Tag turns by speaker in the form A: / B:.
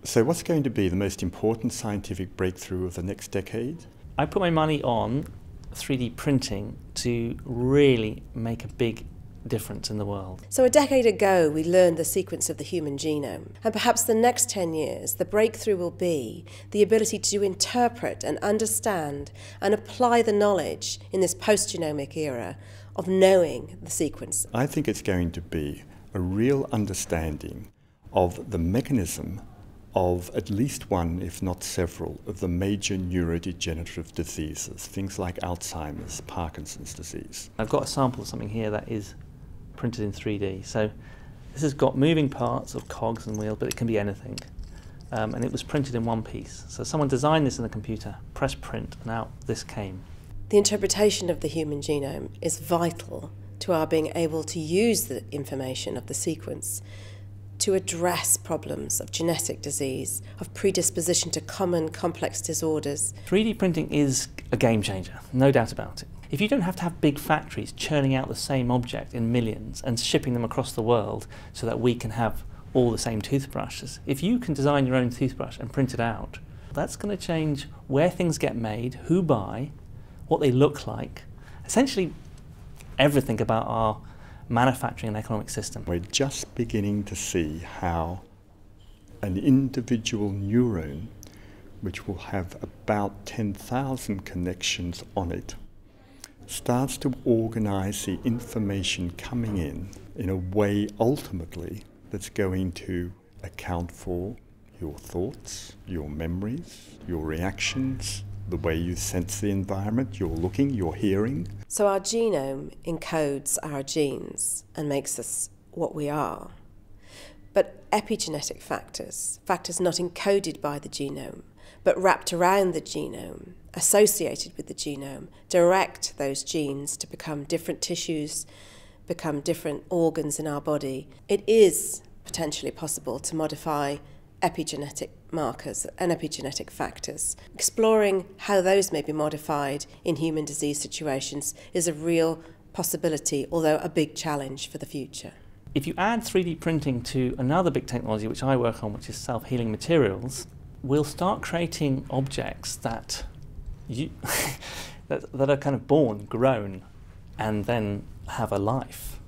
A: So what's going to be the most important scientific breakthrough of the next decade?
B: I put my money on 3D printing to really make a big difference in the world.
C: So a decade ago we learned the sequence of the human genome, and perhaps the next 10 years the breakthrough will be the ability to interpret and understand and apply the knowledge in this post-genomic era of knowing the sequence.
A: I think it's going to be a real understanding of the mechanism of at least one, if not several, of the major neurodegenerative diseases, things like Alzheimer's, Parkinson's disease.
B: I've got a sample of something here that is printed in 3D. So this has got moving parts of cogs and wheels, but it can be anything. And it was printed in one piece. So someone designed this in the computer, press print, and out this came.
C: The interpretation of the human genome is vital to our being able to use the information of the sequence to address problems of genetic disease, of predisposition to common complex disorders.
B: 3D printing is a game changer, no doubt about it. If you don't have to have big factories churning out the same object in millions and shipping them across the world so that we can have all the same toothbrushes, if you can design your own toothbrush and print it out, that's going to change where things get made, who buy, what they look like, essentially everything about our manufacturing and economic system.
A: We're just beginning to see how an individual neuron, which will have about 10,000 connections on it, starts to organize the information coming in a way ultimately that's going to account for your thoughts, your memories, your reactions, the way you sense the environment, your looking, your hearing.
C: So our genome encodes our genes and makes us what we are. But epigenetic factors, factors not encoded by the genome, but wrapped around the genome, associated with the genome, direct those genes to become different tissues, become different organs in our body. It is potentially possible to modify epigenetic markers and epigenetic factors. Exploring how those may be modified in human disease situations is a real possibility, although a big challenge for the future.
B: If you add 3D printing to another big technology which I work on, which is self-healing materials, we'll start creating objects that that are kind of born, grown, and then have a life.